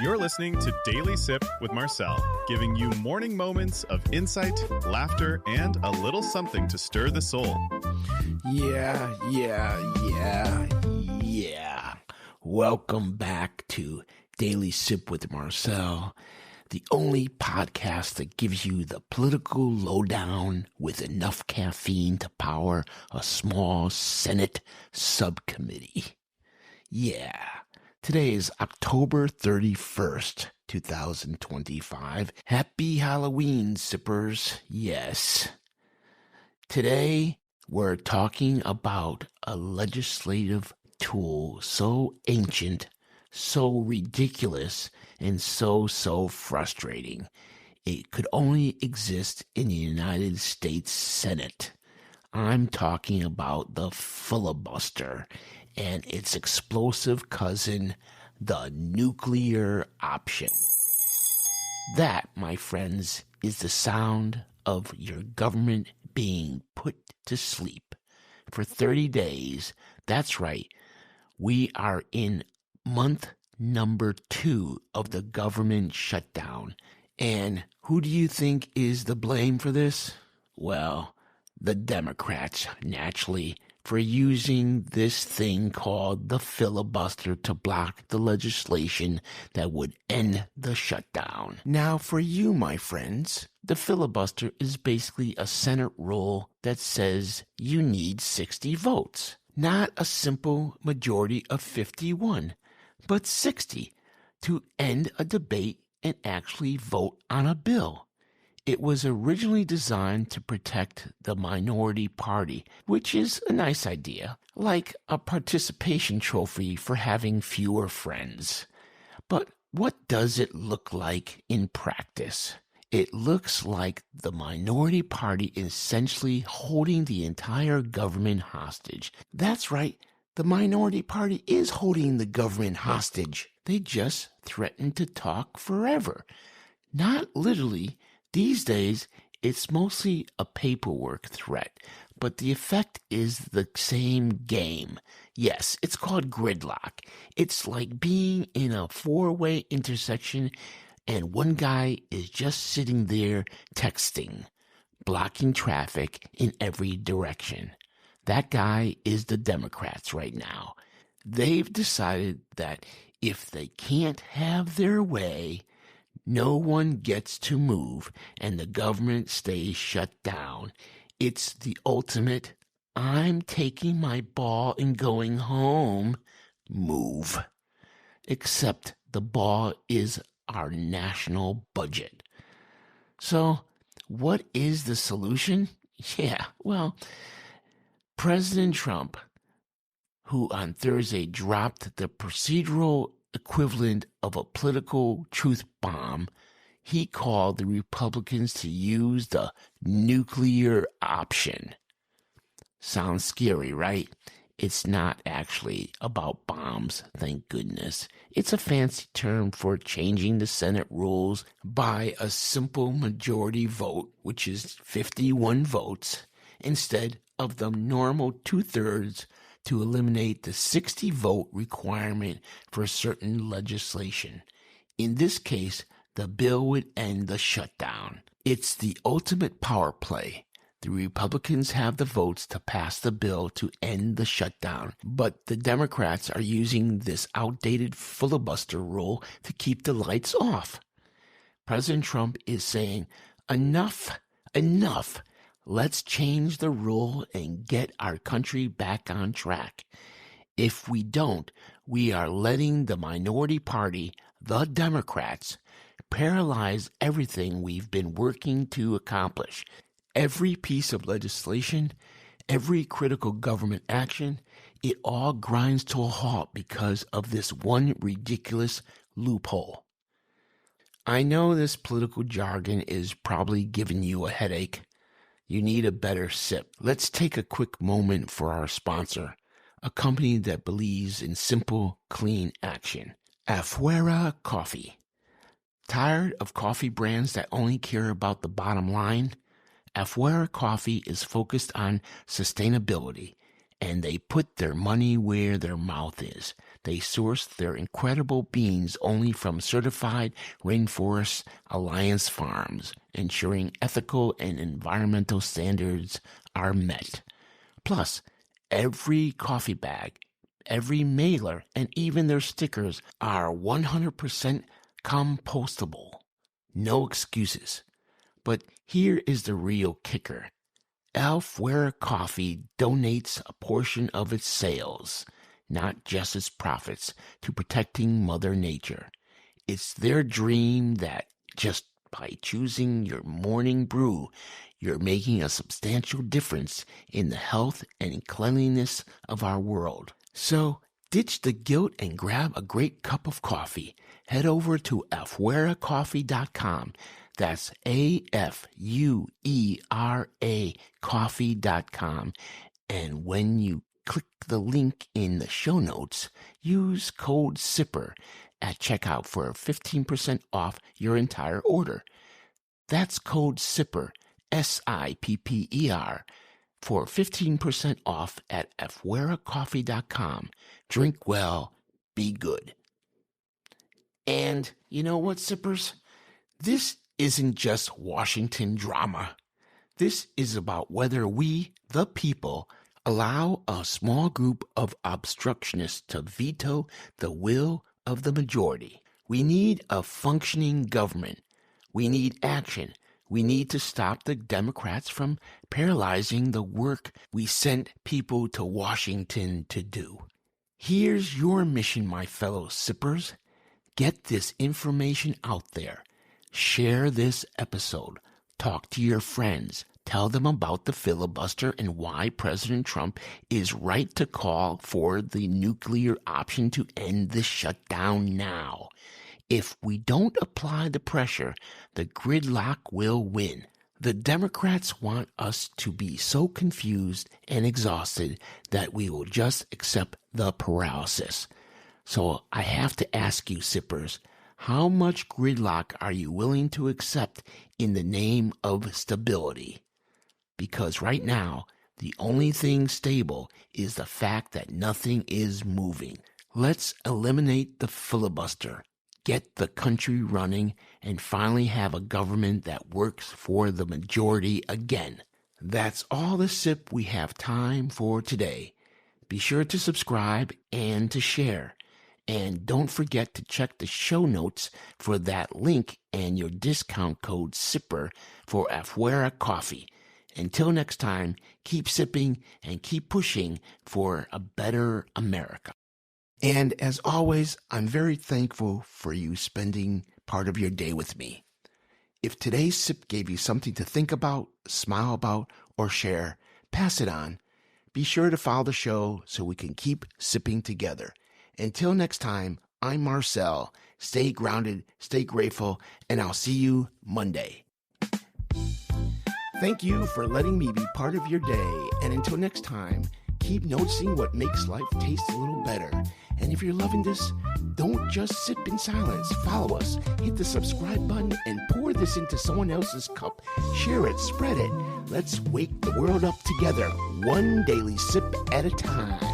You're listening to Daily Sip with Marcel, giving you morning moments of insight, laughter, and a little something to stir the soul. Yeah. Welcome back to Daily Sip with Marcel, the only podcast that gives you the political lowdown with enough caffeine to power a small Senate subcommittee. Yeah. Today is October 31st, 2025. Happy Halloween, sippers. Yes. Today, we're talking about a legislative tool so ancient, so ridiculous, and so frustrating. It could only exist in the United States Senate. I'm talking about the filibuster and its explosive cousin, the nuclear option. That, my friends, is the sound of your government being put to sleep for 30 days. That's right. We are in month number 2 of the government shutdown. And who do you think is the blame for this? Well, the Democrats, naturally, for using this thing called the filibuster to block the legislation that would end the shutdown. Now, for you, my friends, the filibuster is basically a Senate rule that says you need 60 votes. Not a simple majority of 51, but 60 to end a debate and actually vote on a bill. It was originally designed to protect the minority party, which is a nice idea, like a participation trophy for having fewer friends. But what does it look like in practice? It looks like the minority party essentially holding the entire government hostage. That's right, the minority party is holding the government hostage. They just threaten to talk forever. Not literally. These days, it's mostly a paperwork threat, but the effect is the same game. Yes, it's called gridlock. It's like being in a 4-way intersection and one guy is just sitting there texting, blocking traffic in every direction. That guy is the Democrats right now. They've decided that if they can't have their way, no one gets to move, and the government stays shut down. It's the ultimate, I'm taking my ball and going home move. Except the ball is our national budget. So, what is the solution? Yeah, well, President Trump, who on Thursday dropped the procedural equivalent of a political truth bomb, he called the Republicans to use the nuclear option. Sounds scary, right? It's not actually about bombs, thank goodness. It's a fancy term for changing the Senate rules by a simple majority vote, which is 51 votes, instead of the normal 2/3 to eliminate the 60-vote requirement for certain legislation. In this case, the bill would end the shutdown. It's the ultimate power play. The Republicans have the votes to pass the bill to end the shutdown, but the Democrats are using this outdated filibuster rule to keep the lights off. President Trump is saying, enough. Let's change the rule and get our country back on track. If we don't, we are letting the minority party, the Democrats, paralyze everything we've been working to accomplish. Every piece of legislation, every critical government action, it all grinds to a halt because of this one ridiculous loophole. I know this political jargon is probably giving you a headache. You need a better sip. Let's take a quick moment for our sponsor, a company that believes in simple, clean action. Afuera Coffee. Tired of coffee brands that only care about the bottom line? Afuera Coffee is focused on sustainability, and they put their money where their mouth is. They source their incredible beans only from certified Rainforest Alliance farms, ensuring ethical and environmental standards are met. Plus, every coffee bag, every mailer, and even their stickers are 100% compostable. No excuses. But here is the real kicker. Afuera Coffee donates a portion of its sales, not just its profits, to protecting Mother Nature. It's their dream that just by choosing your morning brew, you're making a substantial difference in the health and cleanliness of our world. So, ditch the guilt and grab a great cup of coffee. Head over to afueracoffee.com. That's AFUERA coffee.com. And when you click the link in the show notes, use code SIPPER at checkout for 15% off your entire order. That's code SIPPER, SIPPER, for 15% off at afueracoffee.com. Drink well, be good. And you know what, Sippers? This isn't just Washington drama. This is about whether we, the people, allow a small group of obstructionists to veto the will of the majority. We need a functioning government. We need action. We need to stop the Democrats from paralyzing the work we sent people to Washington to do. Here's your mission, my fellow sippers. Get this information out there. Share this episode. Talk to your friends. Tell them about the filibuster and why President Trump is right to call for the nuclear option to end the shutdown now. If we don't apply the pressure, the gridlock will win. The Democrats want us to be so confused and exhausted that we will just accept the paralysis. So I have to ask you, sippers, how much gridlock are you willing to accept in the name of stability? Because right now, the only thing stable is the fact that nothing is moving. Let's eliminate the filibuster, get the country running, and finally have a government that works for the majority again. That's all the sip we have time for today. Be sure to subscribe and to share. And don't forget to check the show notes for that link and your discount code SIPPER for Afuera Coffee. Until next time, keep sipping and keep pushing for a better America. And as always, I'm very thankful for you spending part of your day with me. If today's sip gave you something to think about, smile about, or share, pass it on. Be sure to follow the show so we can keep sipping together. Until next time, I'm Marcel. Stay grounded, stay grateful, and I'll see you Monday. Thank you for letting me be part of your day. And until next time, keep noticing what makes life taste a little better. And if you're loving this, don't just sip in silence. Follow us, hit the subscribe button, and pour this into someone else's cup. Share it, spread it. Let's wake the world up together, one daily sip at a time.